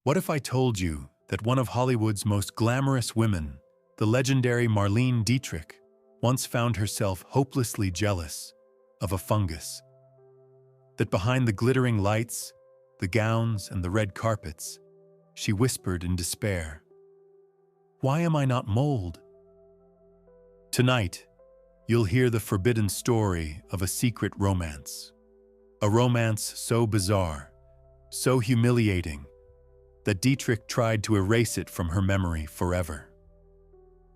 What if I told you that one of Hollywood's most glamorous women, the legendary Marlene Dietrich, once found herself hopelessly jealous of a fungus? That behind the glittering lights, the gowns, and the red carpets, she whispered in despair, "Why am I not mold?" Tonight, you'll hear the forbidden story of a secret romance. A romance so bizarre, so humiliating, that Dietrich tried to erase it from her memory forever.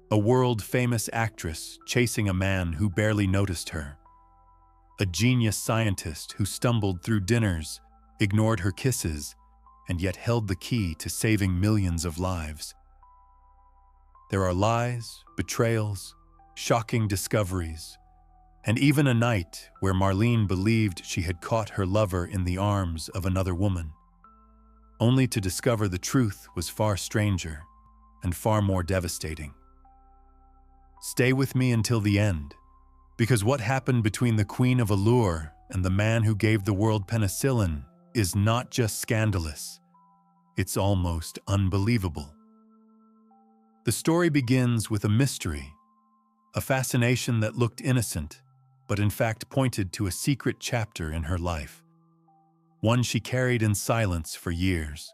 A world-famous actress chasing a man who barely noticed her. A genius scientist who stumbled through dinners, ignored her kisses, and yet held the key to saving millions of lives. There are lies, betrayals, shocking discoveries, and even a night where Marlene believed she had caught her lover in the arms of another woman, only to discover the truth was far stranger and far more devastating. Stay with me until the end, because what happened between the Queen of Allure and the man who gave the world penicillin is not just scandalous, it's almost unbelievable. The story begins with a mystery, a fascination that looked innocent, but in fact pointed to a secret chapter in her life, one she carried in silence for years.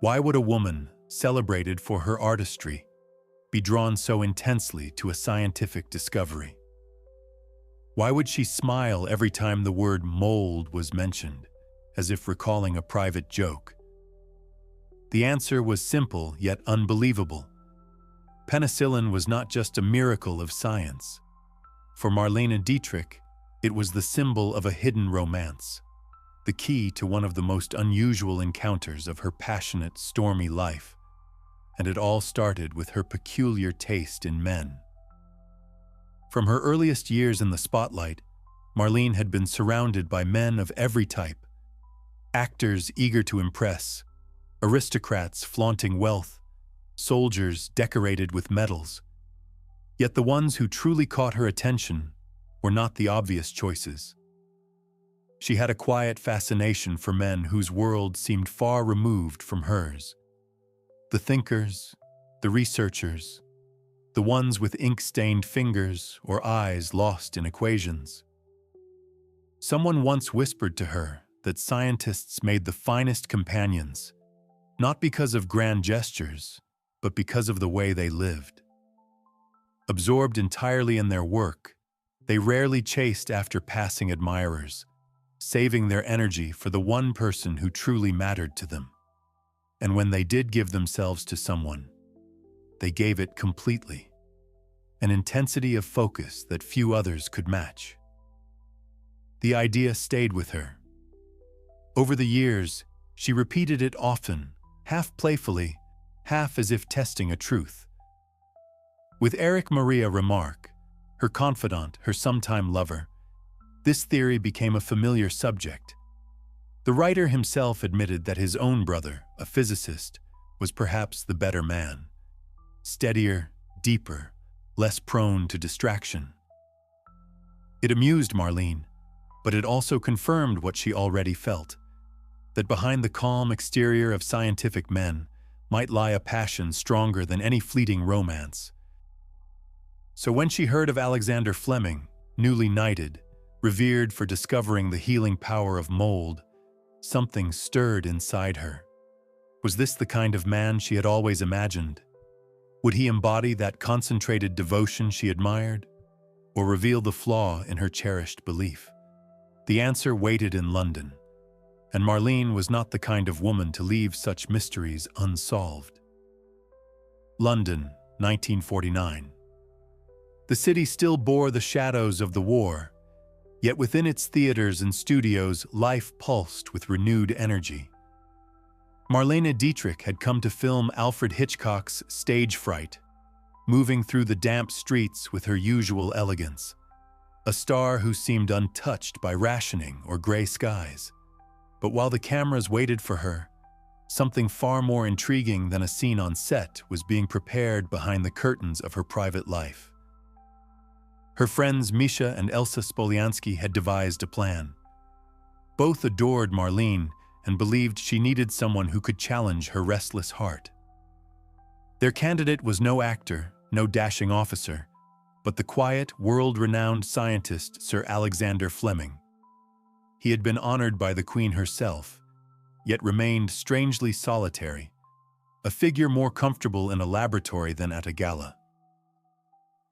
Why would a woman, celebrated for her artistry, be drawn so intensely to a scientific discovery? Why would she smile every time the word mold was mentioned, as if recalling a private joke? The answer was simple yet unbelievable. Penicillin was not just a miracle of science. For Marlene Dietrich, it was the symbol of a hidden romance, the key to one of the most unusual encounters of her passionate, stormy life. And it all started with her peculiar taste in men. From her earliest years in the spotlight, Marlene had been surrounded by men of every type. Actors eager to impress, aristocrats flaunting wealth, soldiers decorated with medals. Yet the ones who truly caught her attention were not the obvious choices. She had a quiet fascination for men whose world seemed far removed from hers. The thinkers, the researchers, the ones with ink-stained fingers or eyes lost in equations. Someone once whispered to her that scientists made the finest companions, not because of grand gestures, but because of the way they lived. Absorbed entirely in their work, they rarely chased after passing admirers, saving their energy for the one person who truly mattered to them. And when they did give themselves to someone, they gave it completely, an intensity of focus that few others could match. The idea stayed with her. Over the years, she repeated it often, half playfully, half as if testing a truth. With Eric Maria Remarque, her confidant, her sometime lover, this theory became a familiar subject. The writer himself admitted that his own brother, a physicist, was perhaps the better man. Steadier, deeper, less prone to distraction. It amused Marlene, but it also confirmed what she already felt, that behind the calm exterior of scientific men might lie a passion stronger than any fleeting romance. So when she heard of Alexander Fleming, newly knighted, revered for discovering the healing power of mold, something stirred inside her. Was this the kind of man she had always imagined? Would he embody that concentrated devotion she admired, or reveal the flaw in her cherished belief? The answer waited in London, and Marlene was not the kind of woman to leave such mysteries unsolved. London, 1949. The city still bore the shadows of the war, yet within its theaters and studios, life pulsed with renewed energy. Marlene Dietrich had come to film Alfred Hitchcock's Stage Fright, moving through the damp streets with her usual elegance, a star who seemed untouched by rationing or gray skies. But while the cameras waited for her, something far more intriguing than a scene on set was being prepared behind the curtains of her private life. Her friends Misha and Elsa Spoliansky had devised a plan. Both adored Marlene and believed she needed someone who could challenge her restless heart. Their candidate was no actor, no dashing officer, but the quiet, world-renowned scientist Sir Alexander Fleming. He had been honored by the Queen herself, yet remained strangely solitary, a figure more comfortable in a laboratory than at a gala.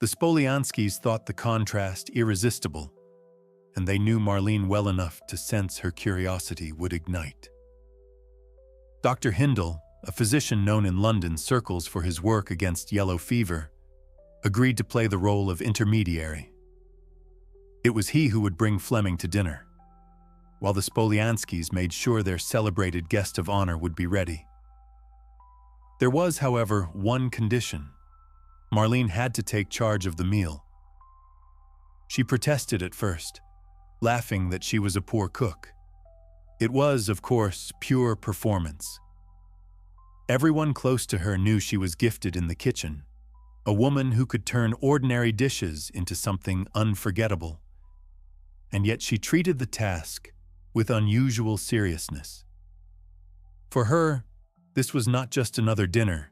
The Spolianskis thought the contrast irresistible, and they knew Marlene well enough to sense her curiosity would ignite. Dr. Hindle, a physician known in London circles for his work against yellow fever, agreed to play the role of intermediary. It was he who would bring Fleming to dinner, while the Spolianskis made sure their celebrated guest of honor would be ready. There was, however, one condition. Marlene had to take charge of the meal. She protested at first, laughing that she was a poor cook. It was, of course, pure performance. Everyone close to her knew she was gifted in the kitchen, a woman who could turn ordinary dishes into something unforgettable. And yet she treated the task with unusual seriousness. For her, this was not just another dinner.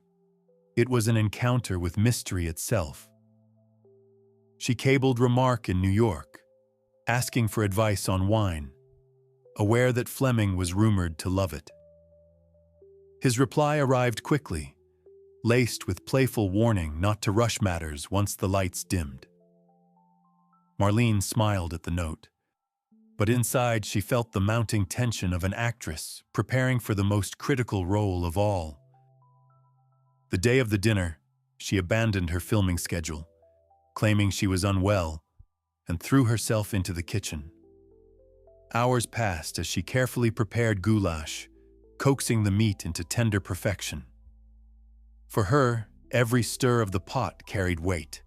It was an encounter with mystery itself. She cabled Remarque in New York, asking for advice on wine, aware that Fleming was rumored to love it. His reply arrived quickly, laced with playful warning not to rush matters once the lights dimmed. Marlene smiled at the note, but inside she felt the mounting tension of an actress preparing for the most critical role of all. The day of the dinner, she abandoned her filming schedule, claiming she was unwell, and threw herself into the kitchen. Hours passed as she carefully prepared goulash, coaxing the meat into tender perfection. For her, every stir of the pot carried weight.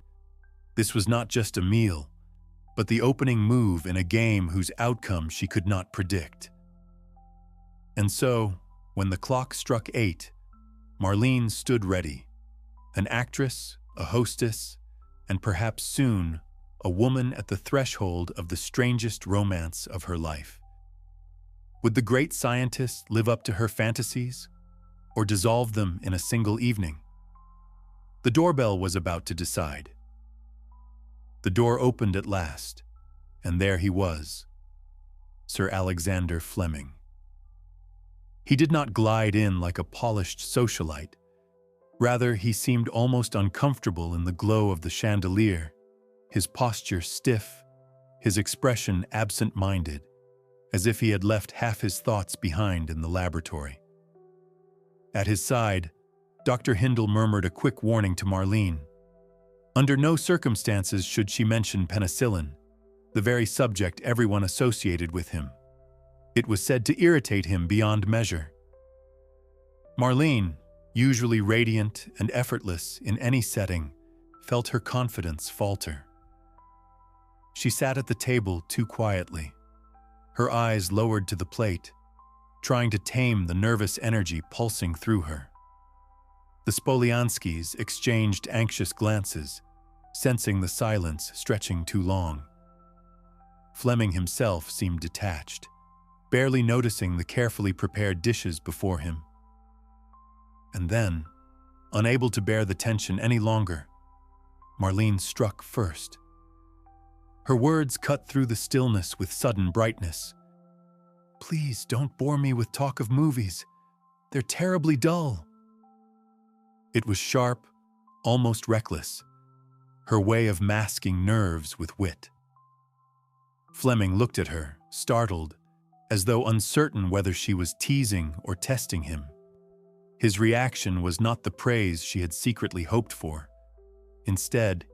This was not just a meal, but the opening move in a game whose outcome she could not predict. And so, when the clock struck 8, Marlene stood ready, an actress, a hostess, and perhaps soon, a woman at the threshold of the strangest romance of her life. Would the great scientist live up to her fantasies, or dissolve them in a single evening? The doorbell was about to decide. The door opened at last, and there he was, Sir Alexander Fleming. He did not glide in like a polished socialite. Rather, he seemed almost uncomfortable in the glow of the chandelier, his posture stiff, his expression absent-minded, as if he had left half his thoughts behind in the laboratory. At his side, Dr. Hindle murmured a quick warning to Marlene. Under no circumstances should she mention penicillin, the very subject everyone associated with him. It was said to irritate him beyond measure. Marlene, usually radiant and effortless in any setting, felt her confidence falter. She sat at the table too quietly, her eyes lowered to the plate, trying to tame the nervous energy pulsing through her. The Spolianskis exchanged anxious glances, sensing the silence stretching too long. Fleming himself seemed detached, barely noticing the carefully prepared dishes before him. And then, unable to bear the tension any longer, Marlene struck first. Her words cut through the stillness with sudden brightness. "Please don't bore me with talk of movies. They're terribly dull." It was sharp, almost reckless, her way of masking nerves with wit. Fleming looked at her, startled, as though uncertain whether she was teasing or testing him. His reaction was not the praise she had secretly hoped for. Instead,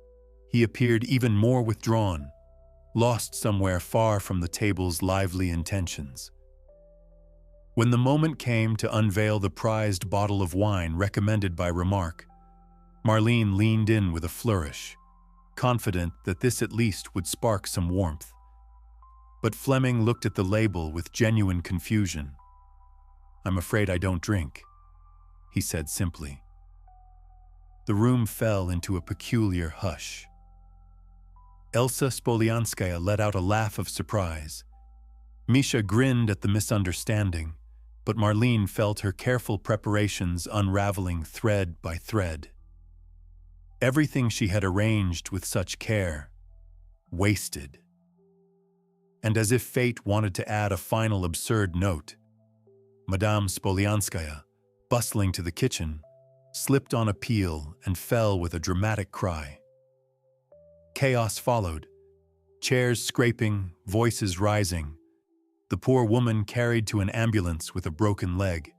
he appeared even more withdrawn, lost somewhere far from the table's lively intentions. When the moment came to unveil the prized bottle of wine recommended by Remarque, Marlene leaned in with a flourish, confident that this at least would spark some warmth. But Fleming looked at the label with genuine confusion. "I'm afraid I don't drink," he said simply. The room fell into a peculiar hush. Elsa Spolianskaya let out a laugh of surprise. Misha grinned at the misunderstanding, but Marlene felt her careful preparations unraveling thread by thread. Everything she had arranged with such care, wasted. And as if fate wanted to add a final absurd note, Madame Spolianskaya, bustling to the kitchen, slipped on a peel and fell with a dramatic cry. Chaos followed, chairs scraping, voices rising, the poor woman carried to an ambulance with a broken leg.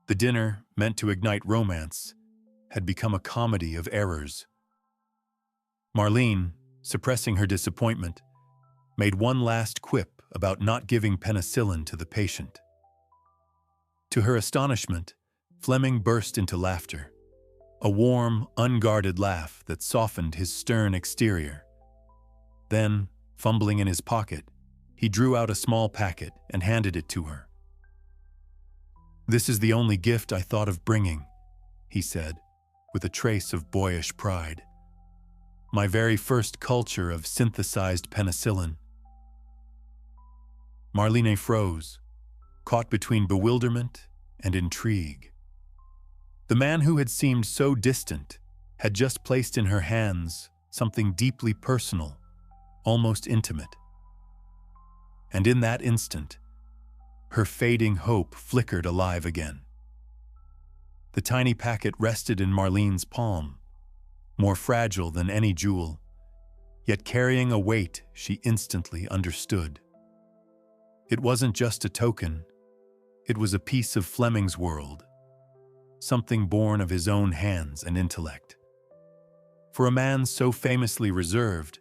The dinner, meant to ignite romance, had become a comedy of errors. Marlene, suppressing her disappointment, made one last quip about not giving penicillin to the patient. To her astonishment, Fleming burst into laughter, a warm, unguarded laugh that softened his stern exterior. Then, fumbling in his pocket, he drew out a small packet and handed it to her. "This is the only gift I thought of bringing," he said, with a trace of boyish pride. "My very first culture of synthesized penicillin." Marlene froze, caught between bewilderment and intrigue. The man who had seemed so distant had just placed in her hands something deeply personal, almost intimate. And in that instant, her fading hope flickered alive again. The tiny packet rested in Marlene's palm, more fragile than any jewel, yet carrying a weight she instantly understood. It wasn't just a token, it was a piece of Fleming's world, something born of his own hands and intellect. For a man so famously reserved,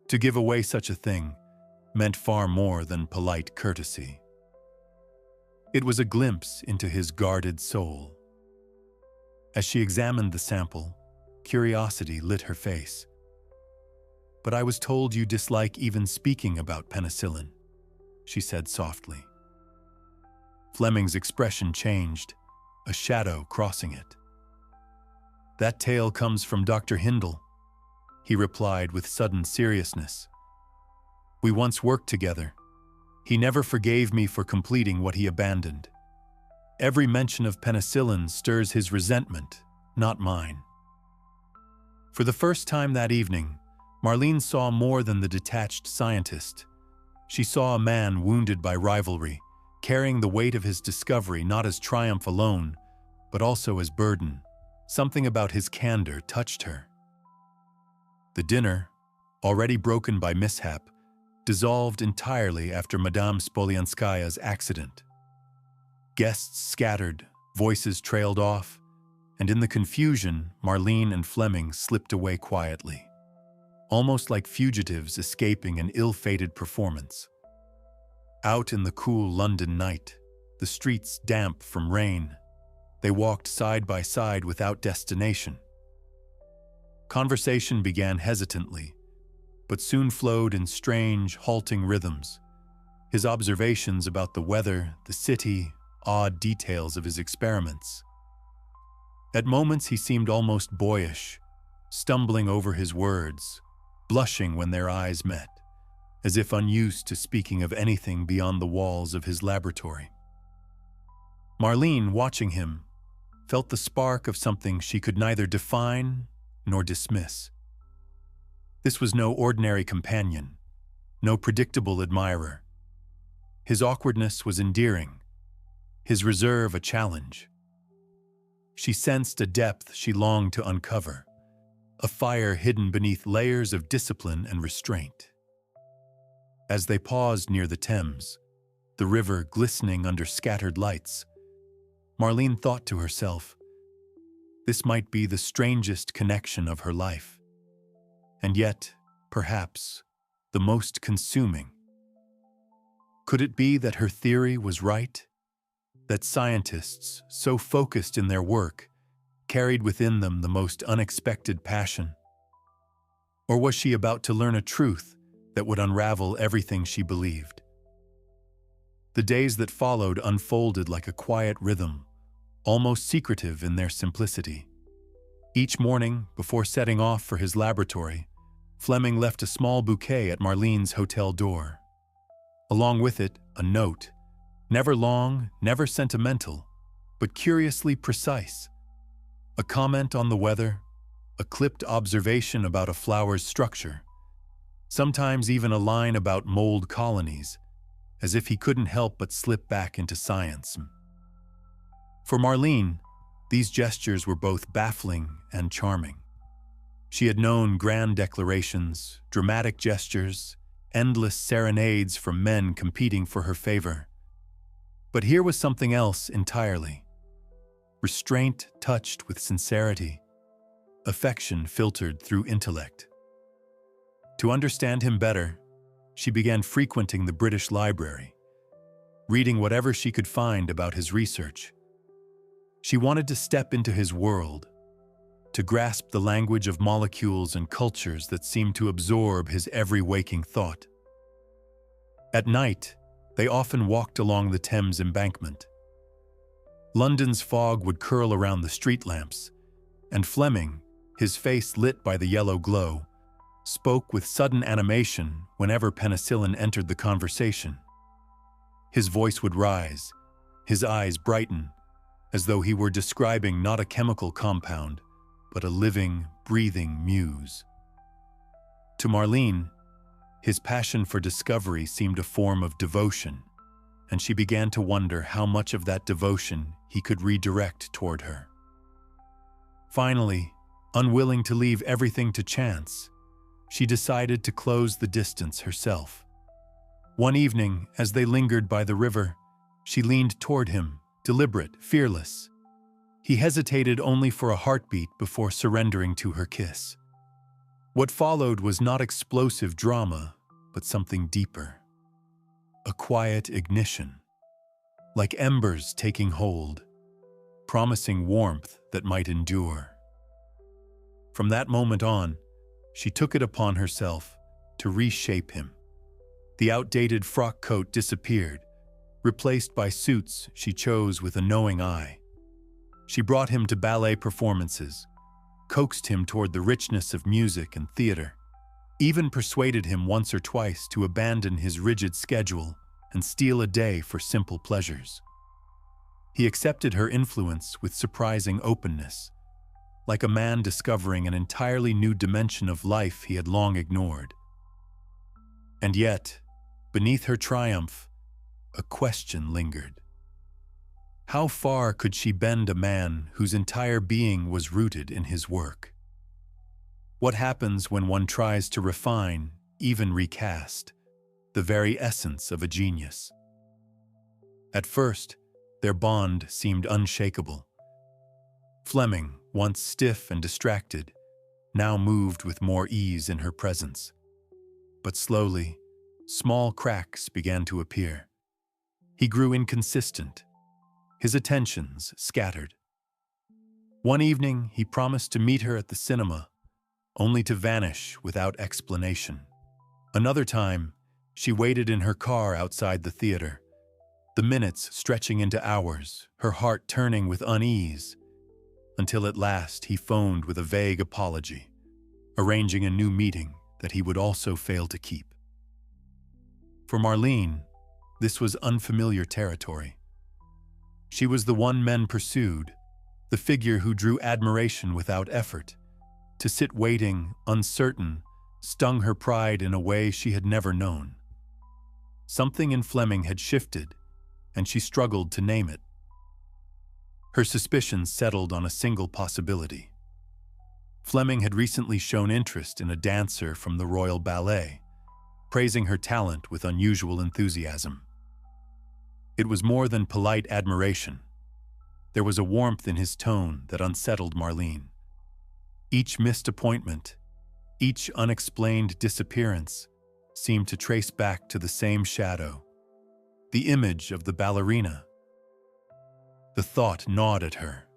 to give away such a thing meant far more than polite courtesy. It was a glimpse into his guarded soul. As she examined the sample, curiosity lit her face. "But I was told you dislike even speaking about penicillin," she said softly. Fleming's expression changed, a shadow crossing it. "That tale comes from Dr. Hindle," he replied with sudden seriousness. "We once worked together. He never forgave me for completing what he abandoned. Every mention of penicillin stirs his resentment, not mine." For the first time that evening, Marlene saw more than the detached scientist. She saw a man wounded by rivalry, carrying the weight of his discovery not as triumph alone, but also as burden. Something about his candor touched her. The dinner, already broken by mishap, dissolved entirely after Madame Spolianskaya's accident. Guests scattered, voices trailed off, and in the confusion, Marlene and Fleming slipped away quietly, almost like fugitives escaping an ill-fated performance. Out in the cool London night, the streets damp from rain, they walked side by side without destination. Conversation began hesitantly, but soon flowed in strange, halting rhythms. His observations about the weather, the city, odd details of his experiments. At moments he seemed almost boyish, stumbling over his words, blushing when their eyes met, as if unused to speaking of anything beyond the walls of his laboratory. Marlene, watching him, felt the spark of something she could neither define nor dismiss. This was no ordinary companion, no predictable admirer. His awkwardness was endearing, his reserve a challenge. She sensed a depth she longed to uncover, a fire hidden beneath layers of discipline and restraint. As they paused near the Thames, the river glistening under scattered lights, Marlene thought to herself, this might be the strangest connection of her life, and yet, perhaps, the most consuming. Could it be that her theory was right? That scientists, so focused in their work, carried within them the most unexpected passion? Or was she about to learn a truth that would unravel everything she believed? The days that followed unfolded like a quiet rhythm, almost secretive in their simplicity. Each morning, before setting off for his laboratory, Fleming left a small bouquet at Marlene's hotel door. Along with it, a note, Never long, never sentimental, but curiously precise. A comment on the weather, a clipped observation about a flower's structure, sometimes even a line about mold colonies, as if he couldn't help but slip back into science. For Marlene, these gestures were both baffling and charming. She had known grand declarations, dramatic gestures, endless serenades from men competing for her favor. But here was something else entirely. Restraint touched with sincerity, affection filtered through intellect. To understand him better, she began frequenting the British Library, reading whatever she could find about his research. She wanted to step into his world, to grasp the language of molecules and cultures that seemed to absorb his every waking thought. At night, they often walked along the Thames embankment. London's fog would curl around the street lamps, and Fleming, his face lit by the yellow glow, spoke with sudden animation whenever penicillin entered the conversation. His voice would rise, his eyes brighten, as though he were describing not a chemical compound, but a living, breathing muse. To Marlene, his passion for discovery seemed a form of devotion, and she began to wonder how much of that devotion he could redirect toward her. Finally, unwilling to leave everything to chance, she decided to close the distance herself. One evening, as they lingered by the river, she leaned toward him, deliberate, fearless. He hesitated only for a heartbeat before surrendering to her kiss. What followed was not explosive drama, but something deeper. A quiet ignition, like embers taking hold, promising warmth that might endure. From that moment on, she took it upon herself to reshape him. The outdated frock coat disappeared, replaced by suits she chose with a knowing eye. She brought him to ballet performances, coaxed him toward the richness of music and theater, even persuaded him once or twice to abandon his rigid schedule and steal a day for simple pleasures. He accepted her influence with surprising openness, like a man discovering an entirely new dimension of life he had long ignored. And yet, beneath her triumph, a question lingered. How far could she bend a man whose entire being was rooted in his work? What happens when one tries to refine, even recast, the very essence of a genius? At first, their bond seemed unshakable. Fleming, once stiff and distracted, now moved with more ease in her presence. But slowly, small cracks began to appear. He grew inconsistent, his attentions scattered. One evening, he promised to meet her at the cinema, only to vanish without explanation. Another time, she waited in her car outside the theater, the minutes stretching into hours, her heart turning with unease, until at last he phoned with a vague apology, arranging a new meeting that he would also fail to keep. For Marlene, this was unfamiliar territory. She was the one men pursued, the figure who drew admiration without effort. To sit waiting, uncertain, stung her pride in a way she had never known. Something in Fleming had shifted, and she struggled to name it. Her suspicions settled on a single possibility. Fleming had recently shown interest in a dancer from the Royal Ballet, praising her talent with unusual enthusiasm. It was more than polite admiration. There was a warmth in his tone that unsettled Marlene. Each missed appointment, each unexplained disappearance, seemed to trace back to the same shadow, the image of the ballerina. The thought gnawed at her.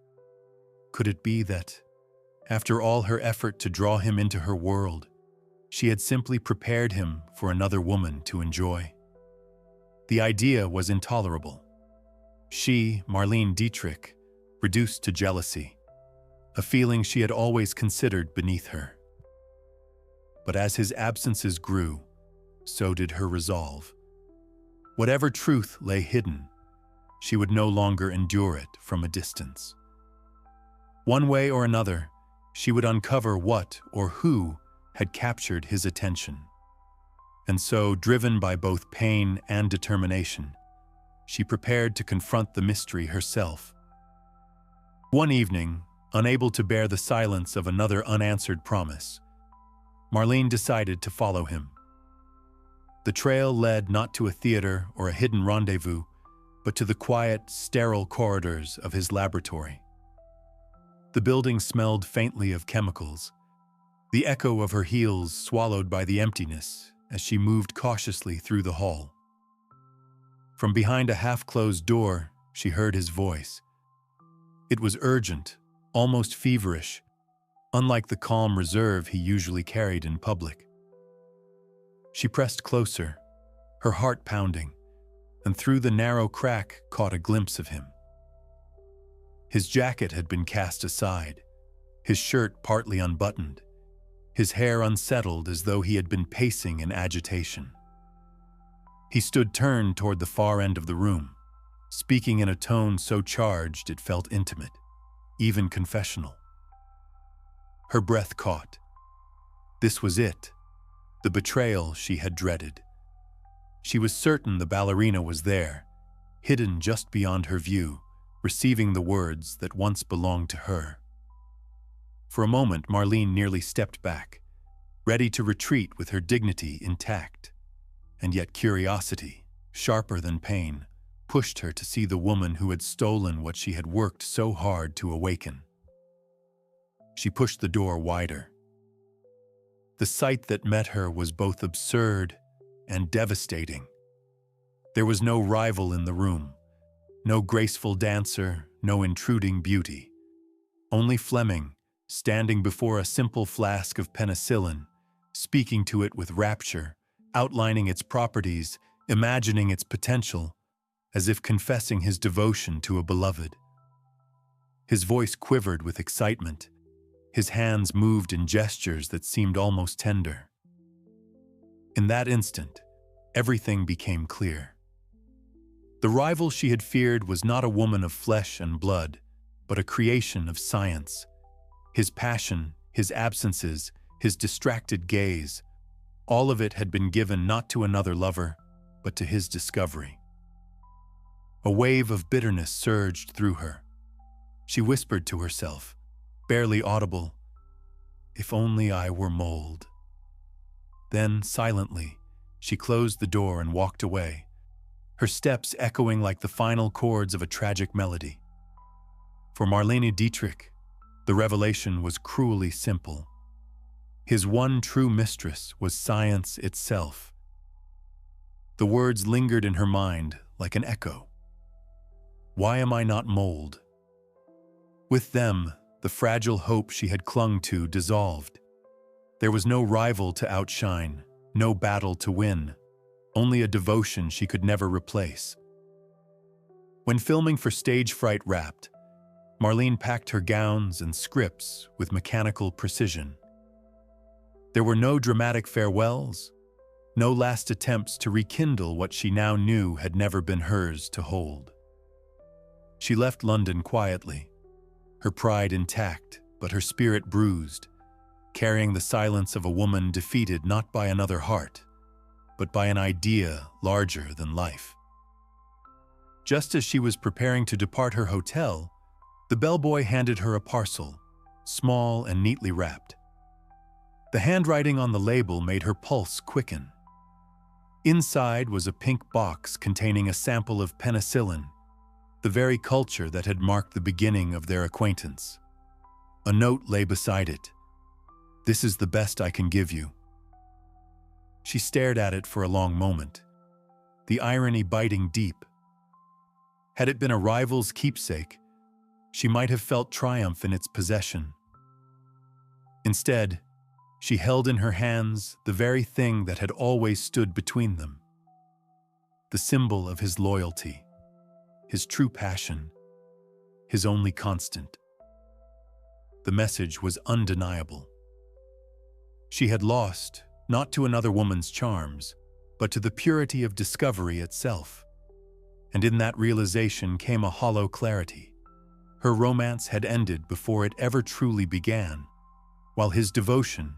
Could it be that, after all her effort to draw him into her world, she had simply prepared him for another woman to enjoy? The idea was intolerable. She, Marlene Dietrich, reduced to jealousy, a feeling she had always considered beneath her. But as his absences grew, so did her resolve. Whatever truth lay hidden, she would no longer endure it from a distance. One way or another, she would uncover what or who had captured his attention. And so, driven by both pain and determination, she prepared to confront the mystery herself. One evening, unable to bear the silence of another unanswered promise, Marlene decided to follow him. The trail led not to a theater or a hidden rendezvous, but to the quiet, sterile corridors of his laboratory. The building smelled faintly of chemicals, the echo of her heels swallowed by the emptiness as she moved cautiously through the hall. From behind a half-closed door, she heard his voice. It was urgent, almost feverish, unlike the calm reserve he usually carried in public. She pressed closer, her heart pounding, and through the narrow crack caught a glimpse of him. His jacket had been cast aside, his shirt partly unbuttoned, his hair unsettled as though he had been pacing in agitation. He stood turned toward the far end of the room, speaking in a tone so charged it felt intimate, even confessional. Her breath caught. This was it, the betrayal she had dreaded. She was certain the ballerina was there, hidden just beyond her view, receiving the words that once belonged to her. For a moment, Marlene nearly stepped back, ready to retreat with her dignity intact. And yet curiosity, sharper than pain, pushed her to see the woman who had stolen what she had worked so hard to awaken. She pushed the door wider. The sight that met her was both absurd and devastating. There was no rival in the room, no graceful dancer, no intruding beauty. Only Fleming, standing before a simple flask of penicillin, speaking to it with rapture, outlining its properties, imagining its potential, as if confessing his devotion to a beloved. His voice quivered with excitement. His hands moved in gestures that seemed almost tender. In that instant, everything became clear. The rival she had feared was not a woman of flesh and blood, but a creation of science. His passion, his absences, his distracted gaze, all of it had been given not to another lover, but to his discovery. A wave of bitterness surged through her. She whispered to herself, barely audible, "If only I were mold." Then, silently, she closed the door and walked away, her steps echoing like the final chords of a tragic melody. For Marlene Dietrich, the revelation was cruelly simple. His one true mistress was science itself. The words lingered in her mind like an echo. Why am I not mold? With them, the fragile hope she had clung to dissolved. There was no rival to outshine, no battle to win, only a devotion she could never replace. When filming for Stage Fright Wrapped, Marlene packed her gowns and scripts with mechanical precision. There were no dramatic farewells, no last attempts to rekindle what she now knew had never been hers to hold. She left London quietly, her pride intact, but her spirit bruised, carrying the silence of a woman defeated not by another heart, but by an idea larger than life. Just as she was preparing to depart her hotel, the bellboy handed her a parcel, small and neatly wrapped. The handwriting on the label made her pulse quicken. Inside was a pink box containing a sample of penicillin, the very culture that had marked the beginning of their acquaintance. A note lay beside it. "This is the best I can give you." She stared at it for a long moment, the irony biting deep. Had it been a rival's keepsake, she might have felt triumph in its possession. Instead, she held in her hands the very thing that had always stood between them. The symbol of his loyalty, his true passion, his only constant. The message was undeniable. She had lost, not to another woman's charms, but to the purity of discovery itself. and in that realization came a hollow clarity. Her romance had ended before it ever truly began, while his devotion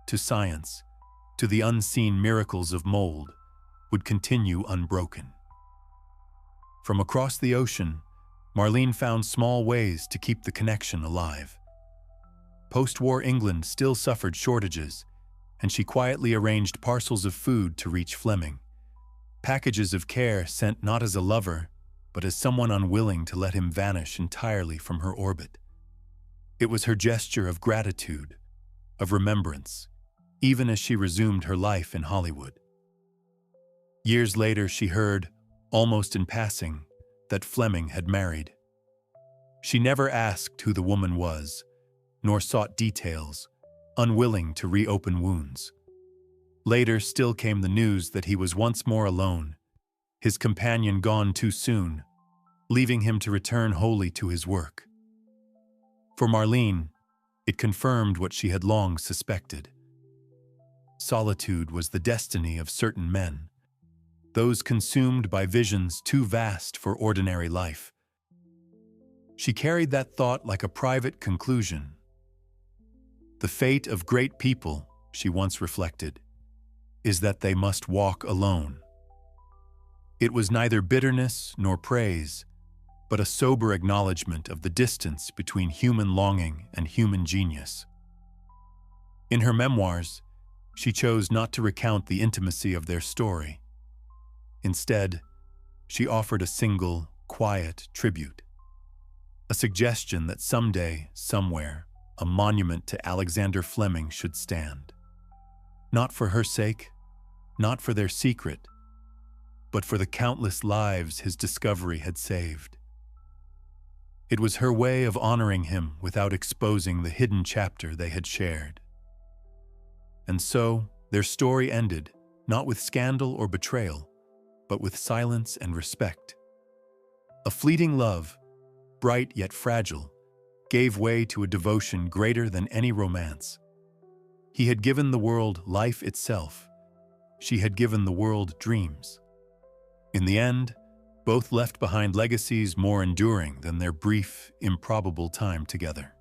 to science, to the unseen miracles of mold, would continue unbroken. From across the ocean, Marlene found small ways to keep the connection alive. Post-war England still suffered shortages, and she quietly arranged parcels of food to reach Fleming. Packages of care sent not as a lover, but as someone unwilling to let him vanish entirely from her orbit. It was her gesture of gratitude, of remembrance, even as she resumed her life in Hollywood. Years later, she heard, almost in passing, that Fleming had married. She never asked who the woman was, nor sought details, unwilling to reopen wounds. Later still came the news that he was once more alone, his companion gone too soon, leaving him to return wholly to his work. For Marlene, it confirmed what she had long suspected. Solitude was the destiny of certain men, those consumed by visions too vast for ordinary life. She carried that thought like a private conclusion. The fate of great people, she once reflected, is that they must walk alone. It was neither bitterness nor praise, but a sober acknowledgement of the distance between human longing and human genius. In her memoirs, she chose not to recount the intimacy of their story. Instead, she offered a single, quiet tribute, a suggestion that someday, somewhere, a monument to Alexander Fleming should stand. Not for her sake, not for their secret, but for the countless lives his discovery had saved. It was her way of honoring him without exposing the hidden chapter they had shared. And so, their story ended, not with scandal or betrayal, but with silence and respect. A fleeting love, bright yet fragile, gave way to a devotion greater than any romance. He had given the world life itself. She had given the world dreams. In the end, both left behind legacies more enduring than their brief, improbable time together.